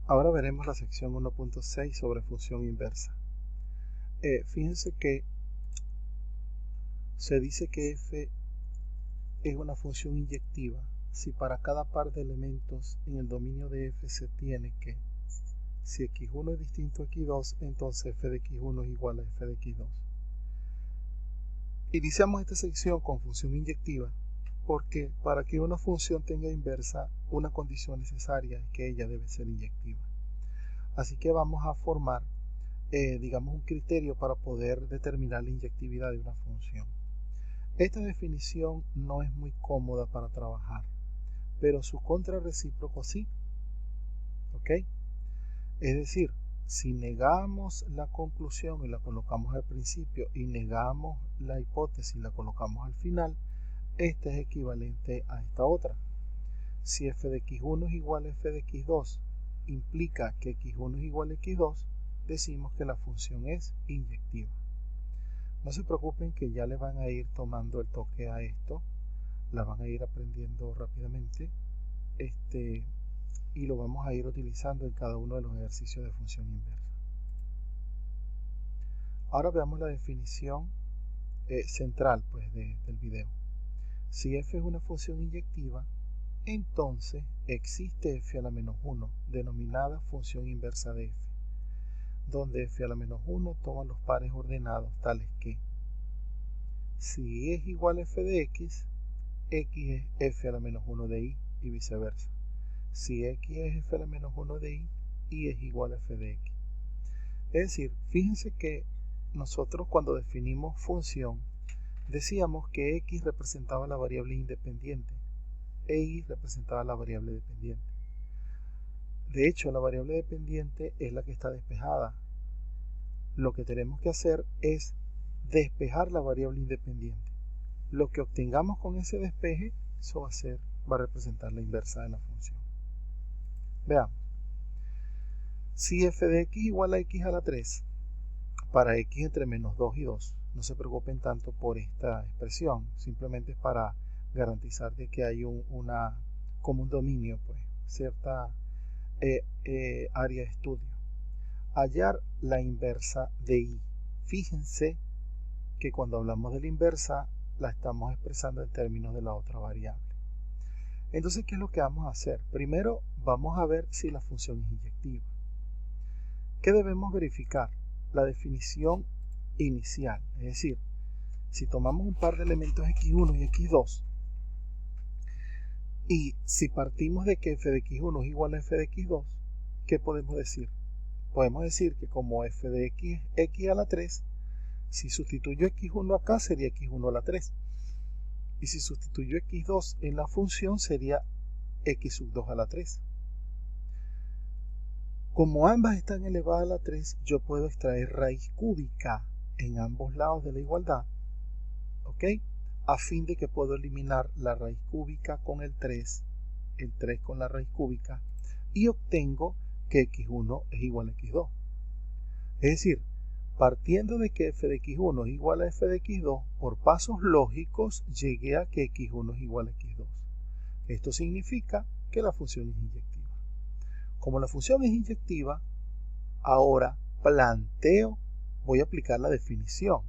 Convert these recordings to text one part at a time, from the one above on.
Ahora veremos la sección 1.6 sobre función inversa. Fíjense que se dice que f es una función inyectiva si para cada par de elementos en el dominio de f se tiene que, si x1 es distinto a x2, entonces f de x1 es igual a f de x2. Iniciamos esta sección con función inyectiva porque para que una función tenga inversa, una condición necesaria es que ella debe ser inyectiva. Así que vamos a formar, digamos, un criterio para poder determinar la inyectividad de una función. Esta definición no es muy cómoda para trabajar, pero su contrarrecíproco sí. ¿Ok? Es decir, si negamos la conclusión y la colocamos al principio y negamos la hipótesis y la colocamos al final, esta es equivalente a esta otra. Si f de x1 es igual a f de x2 implica que x1 es igual a x2, decimos que la función es inyectiva. No se preocupen que ya le van a ir tomando el toque a esto, la van a ir aprendiendo rápidamente y lo vamos a ir utilizando en cada uno de los ejercicios de función inversa. Ahora veamos la definición central del video. Si f es una función inyectiva, entonces existe f a la menos 1, denominada función inversa de f, donde f a la menos 1 toma los pares ordenados tales que si es igual a f de x es f a la menos 1 de y viceversa. Si x es f a la menos 1 de y es igual a f de x. Es decir, fíjense que nosotros cuando definimos función decíamos que x representaba la variable independiente e y representaba la variable dependiente. De hecho, la variable dependiente es la que está despejada. Lo que tenemos que hacer es despejar la variable independiente. Lo que obtengamos con ese despeje, eso va a representar la inversa de la función. Veamos. Si f de x igual a x a la 3, para x entre menos 2 y 2, no se preocupen tanto por esta expresión, simplemente es para garantizar de que hay como un dominio, pues, cierta área de estudio. Hallar la inversa de y. Fíjense que cuando hablamos de la inversa, la estamos expresando en términos de la otra variable. Entonces, ¿qué es lo que vamos a hacer? Primero, vamos a ver si la función es inyectiva. ¿Qué debemos verificar? La definición inicial, es decir, si tomamos un par de elementos x1 y x2, y si partimos de que f de x1 es igual a f de x2, ¿qué podemos decir? Podemos decir que como f de x es x a la 3, si sustituyo x1 acá sería x1 a la 3. Y si sustituyo x2 en la función sería x sub 2 a la 3. Como ambas están elevadas a la 3, yo puedo extraer raíz cúbica en ambos lados de la igualdad, ¿ok? A fin de que puedo eliminar la raíz cúbica con el 3 con la raíz cúbica, y obtengo que x1 es igual a x2. Es decir, partiendo de que f de x1 es igual a f de x2, por pasos lógicos llegué a que x1 es igual a x2. Esto significa que la función es inyectiva. Como la función es inyectiva, ahora voy a aplicar la definición.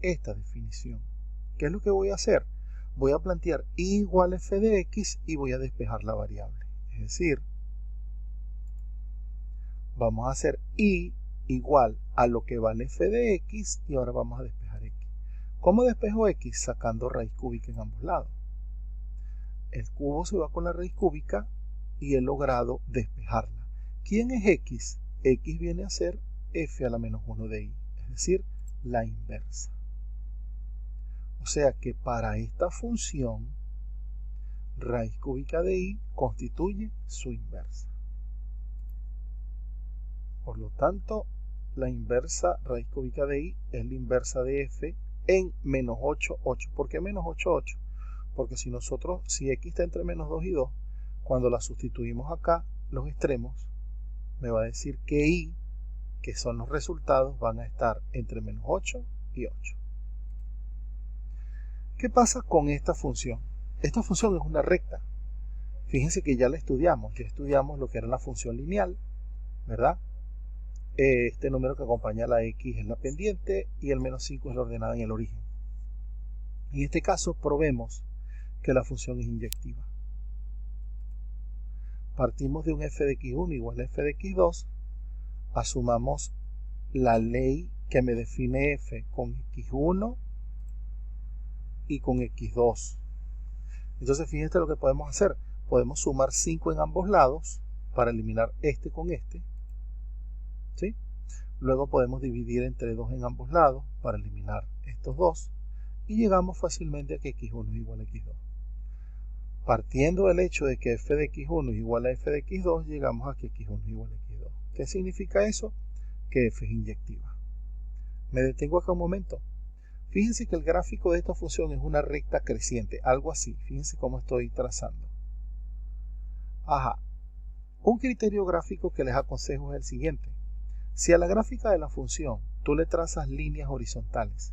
Esta definición. ¿Qué es lo que voy a hacer? Voy a plantear y igual a f de x y voy a despejar la variable. Es decir, vamos a hacer y igual a lo que vale f de x y ahora vamos a despejar x. ¿Cómo despejo x? Sacando raíz cúbica en ambos lados. El cubo se va con la raíz cúbica y he logrado despejarla. ¿Quién es x? X viene a ser f a la menos 1 de y, es decir, la inversa. O sea que para esta función, raíz cúbica de y constituye su inversa. Por lo tanto, la inversa raíz cúbica de y es la inversa de f en menos 8, 8. ¿Por qué menos 8, 8? Porque si x está entre menos 2 y 2, cuando la sustituimos acá, los extremos, me va a decir que y, que son los resultados, van a estar entre menos 8 y 8. ¿Qué pasa con esta función? Esta función es una recta. Fíjense que ya la estudiamos. Ya estudiamos lo que era la función lineal, ¿verdad? Este número que acompaña a la x es la pendiente y el menos 5 es la ordenada en el origen. En este caso, probemos que la función es inyectiva. Partimos de un f de x1 igual a f de x2. Asumamos la ley que me define f con x1 y con x2. Entonces, fíjense lo que podemos hacer. Podemos sumar 5 en ambos lados para eliminar este con este. ¿Sí? Luego podemos dividir entre 2 en ambos lados para eliminar estos dos. Y llegamos fácilmente a que x1 es igual a x2. Partiendo del hecho de que f de x1 es igual a f de x2, llegamos a que x1 es igual a x2. ¿Qué significa eso? Que f es inyectiva. Me detengo acá un momento. Fíjense que el gráfico de esta función es una recta creciente, algo así. Fíjense cómo estoy trazando. Ajá. Un criterio gráfico que les aconsejo es el siguiente. Si a la gráfica de la función tú le trazas líneas horizontales,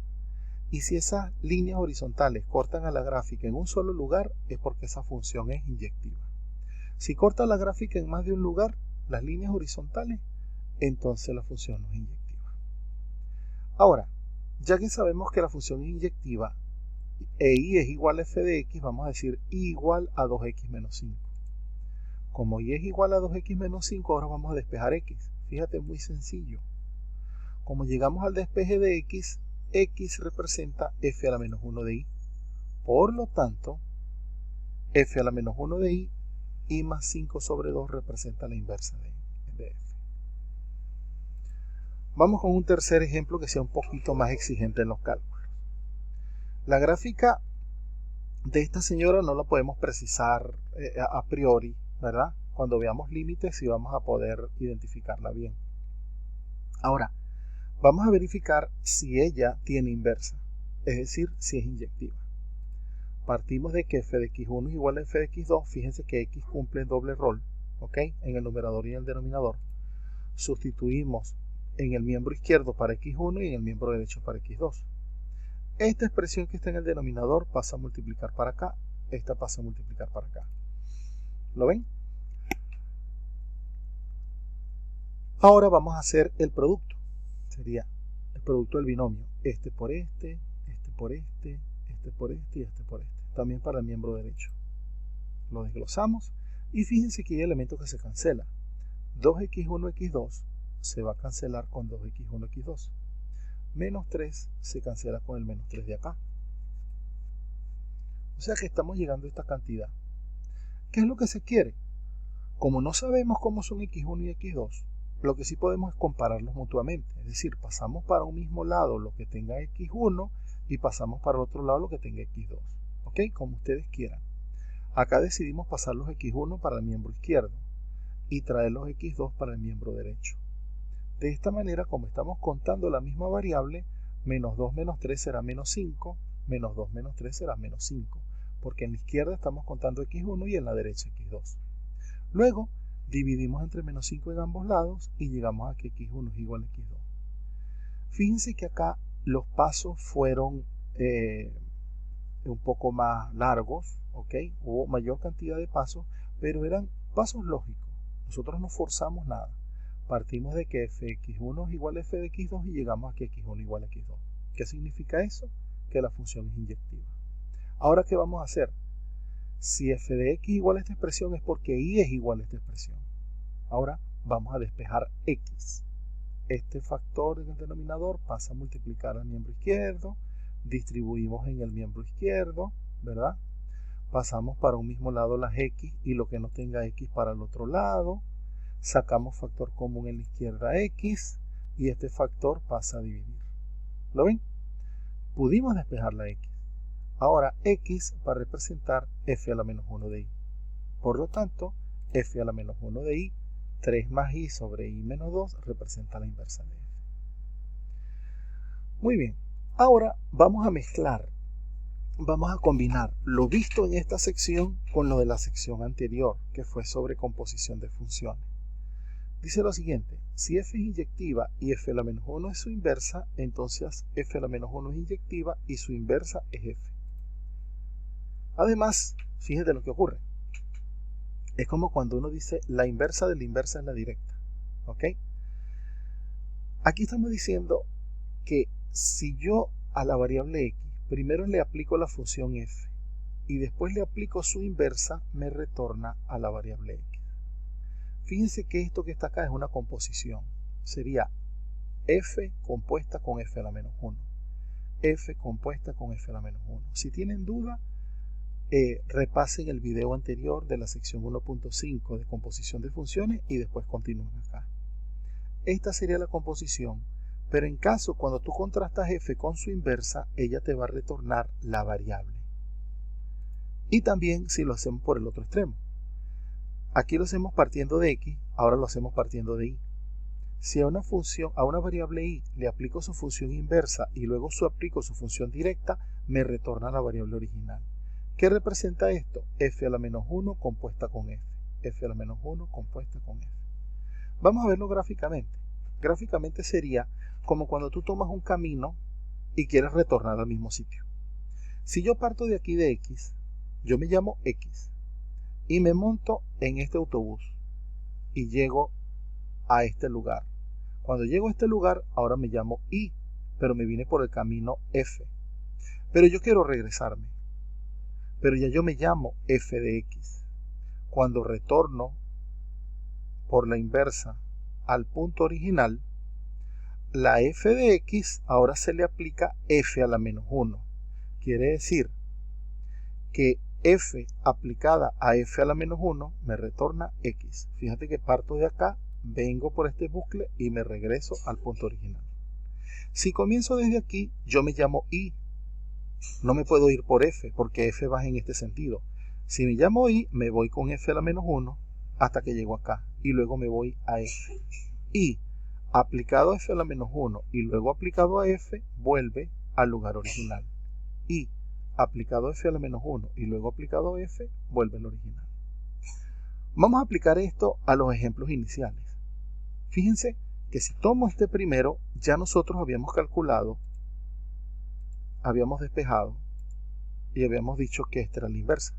y si esas líneas horizontales cortan a la gráfica en un solo lugar, es porque esa función es inyectiva. Si corta la gráfica en más de un lugar, las líneas horizontales, entonces la función no es inyectiva. Ahora, ya que sabemos que la función es inyectiva e y es igual a f de x, vamos a decir y igual a 2x menos 5. Como y es igual a 2x menos 5, ahora vamos a despejar x. Fíjate, muy sencillo. Como llegamos al despeje de x, x representa f a la menos 1 de y. Por lo tanto, f a la menos 1 de y más 5 sobre 2 representa la inversa de f. Vamos con un tercer ejemplo que sea un poquito más exigente en los cálculos. La gráfica de esta señora no la podemos precisar a priori, ¿verdad? Cuando veamos límites sí vamos a poder identificarla bien. Ahora, vamos a verificar si ella tiene inversa, es decir, si es inyectiva. Partimos de que f de x1 es igual a f de x2. Fíjense que x cumple el doble rol, ¿ok? En el numerador y en el denominador. Sustituimos en el miembro izquierdo para x1 y en el miembro derecho para x2. Esta expresión que está en el denominador pasa a multiplicar para acá. Esta pasa a multiplicar para acá. ¿Lo ven? Ahora vamos a hacer el producto. Sería el producto del binomio. Este por este, este por este, este por este y este por este. También para el miembro derecho. Lo desglosamos y fíjense que hay elementos que se cancelan. 2x1, x2 se va a cancelar con 2x1, x2. Menos 3 se cancela con el menos 3 de acá. O sea que estamos llegando a esta cantidad. ¿Qué es lo que se quiere? Como no sabemos cómo son x1 y x2, lo que sí podemos es compararlos mutuamente. Es decir, pasamos para un mismo lado lo que tenga x1 y pasamos para el otro lado lo que tenga x2. ¿Ok? Como ustedes quieran. Acá decidimos pasar los x1 para el miembro izquierdo y traer los x2 para el miembro derecho. De esta manera, como estamos contando la misma variable, menos 2 menos 3 será menos 5, menos 2 menos 3 será menos 5, porque en la izquierda estamos contando x1 y en la derecha x2. Luego, dividimos entre menos 5 en ambos lados y llegamos a que x1 es igual a x2. Fíjense que acá los pasos fueron un poco más largos, ¿ok? Hubo mayor cantidad de pasos, pero eran pasos lógicos. Nosotros no forzamos nada. Partimos de que fx1 es igual a f de x2 y llegamos a que x1 es igual a x2. ¿Qué significa eso? Que la función es inyectiva. Ahora, ¿qué vamos a hacer? Si f de x es igual a esta expresión es porque y es igual a esta expresión. Ahora vamos a despejar x. Este factor en el denominador pasa a multiplicar al miembro izquierdo. Distribuimos en el miembro izquierdo, ¿verdad? Pasamos para un mismo lado las x y lo que no tenga x para el otro lado. Sacamos factor común en la izquierda x y este factor pasa a dividir. ¿Lo ven? Pudimos despejar la x. Ahora x va a representar f a la menos 1 de y. Por lo tanto, f a la menos 1 de y, 3 más y sobre y menos 2 representa la inversa de f. Muy bien. Ahora vamos a mezclar, vamos a combinar lo visto en esta sección con lo de la sección anterior, que fue sobre composición de funciones. Dice lo siguiente: si f es inyectiva y f a la menos 1 es su inversa, entonces f a la menos 1 es inyectiva y su inversa es f. Además, fíjate lo que ocurre. Es como cuando uno dice la inversa de la inversa es la directa. ¿Ok? Aquí estamos diciendo que si yo a la variable x primero le aplico la función f y después le aplico su inversa, me retorna a la variable x. Fíjense que esto que está acá es una composición. Sería f compuesta con f a la menos 1. F compuesta con f a la menos 1. Si tienen duda, repasen el video anterior de la sección 1.5 de composición de funciones y después continúen acá. Esta sería la composición, pero en caso cuando tú contrastas f con su inversa, ella te va a retornar la variable. Y también si lo hacemos por el otro extremo. Aquí lo hacemos partiendo de x, ahora lo hacemos partiendo de y. Si a una variable y le aplico su función inversa y luego aplico su función directa, me retorna la variable original. ¿Qué representa esto? F a la menos 1 compuesta con f. F a la menos 1 compuesta con f. Vamos a verlo gráficamente. Gráficamente sería como cuando tú tomas un camino y quieres retornar al mismo sitio. Si yo parto de aquí de x, yo me llamo x y me monto en este autobús y llego a este lugar. Cuando llego a este lugar, ahora me llamo y, pero me vine por el camino f. Pero yo quiero regresarme. Pero ya yo me llamo f de x. Cuando retorno por la inversa al punto original, la f de x ahora se le aplica f a la menos 1. Quiere decir que f aplicada a f a la menos 1 me retorna x. Fíjate que parto de acá, vengo por este bucle y me regreso al punto original. Si comienzo desde aquí, yo me llamo y. No me puedo ir por f, porque f va en este sentido. Si me llamo y, me voy con f a la menos 1 hasta que llego acá. Y luego me voy a f. Y aplicado a f a la menos 1 y luego aplicado a f, vuelve al lugar original. Y aplicado a f a la menos 1 y luego aplicado a f, vuelve al original. Vamos a aplicar esto a los ejemplos iniciales. Fíjense que si tomo este primero, ya nosotros habíamos calculado, habíamos despejado y habíamos dicho que esta era la inversa.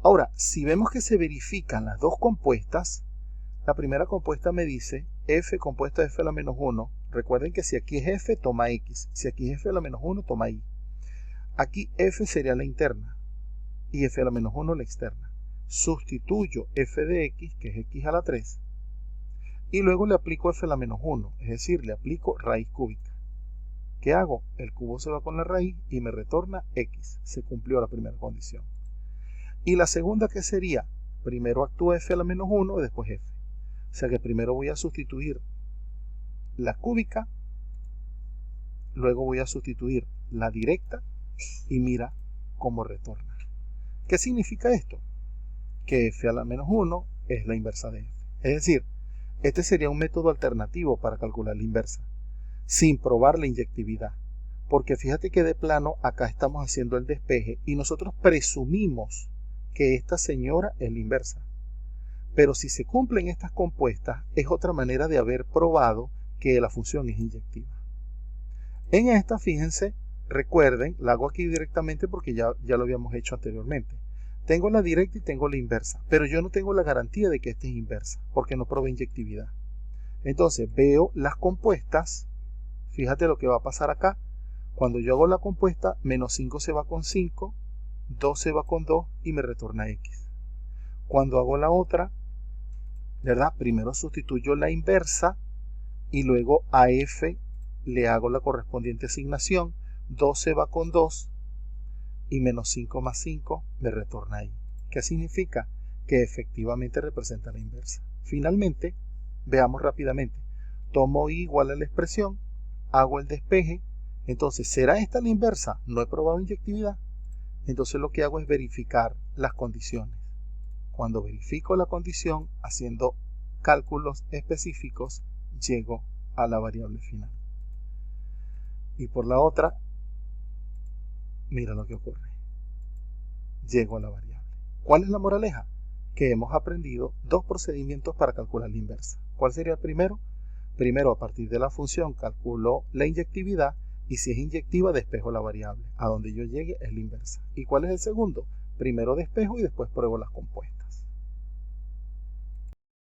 Ahora, si vemos que se verifican las dos compuestas, la primera compuesta me dice f compuesta de f a la menos 1. Recuerden que si aquí es f, toma x. Si aquí es f a la menos 1, toma y. Aquí f sería la interna y f a la menos 1 la externa. Sustituyo f de x, que es x a la 3, y luego le aplico f a la menos 1, es decir, le aplico raíz cúbica. ¿Qué hago? El cubo se va con la raíz y me retorna x. Se cumplió la primera condición. Y la segunda, que sería, primero actúa f a la menos 1 y después f. O sea que primero voy a sustituir la cúbica, luego voy a sustituir la directa y mira cómo retorna. ¿Qué significa esto? Que f a la menos 1 es la inversa de f. Es decir, este sería un método alternativo para calcular la inversa, sin probar la inyectividad. Porque fíjate que de plano acá estamos haciendo el despeje y nosotros presumimos que esta señora es la inversa. Pero si se cumplen estas compuestas, es otra manera de haber probado que la función es inyectiva. En esta, fíjense, recuerden, la hago aquí directamente porque ya lo habíamos hecho anteriormente. Tengo la directa y tengo la inversa, pero yo no tengo la garantía de que esta es inversa, porque no probé inyectividad. Entonces veo las compuestas, fíjate lo que va a pasar acá. Cuando yo hago la compuesta, menos 5 se va con 5, 2 se va con 2 y me retorna x. Cuando hago la otra, ¿verdad? Primero sustituyo la inversa y luego a f le hago la correspondiente asignación, 2 se va con 2 y menos 5 más 5 me retorna y. ¿Qué significa? Que efectivamente representa la inversa. Finalmente, veamos rápidamente. Tomo y igual a la expresión, hago el despeje. Entonces, ¿será esta la inversa? No he probado inyectividad. Entonces lo que hago es verificar las condiciones. Cuando verifico la condición, haciendo cálculos específicos, llego a la variable final. Y por la otra, mira lo que ocurre. Llego a la variable. ¿Cuál es la moraleja? Que hemos aprendido dos procedimientos para calcular la inversa. ¿Cuál sería el primero? Primero, a partir de la función, calculo la inyectividad y si es inyectiva, despejo la variable. A donde yo llegue es la inversa. ¿Y cuál es el segundo? Primero despejo y después pruebo las compuestas.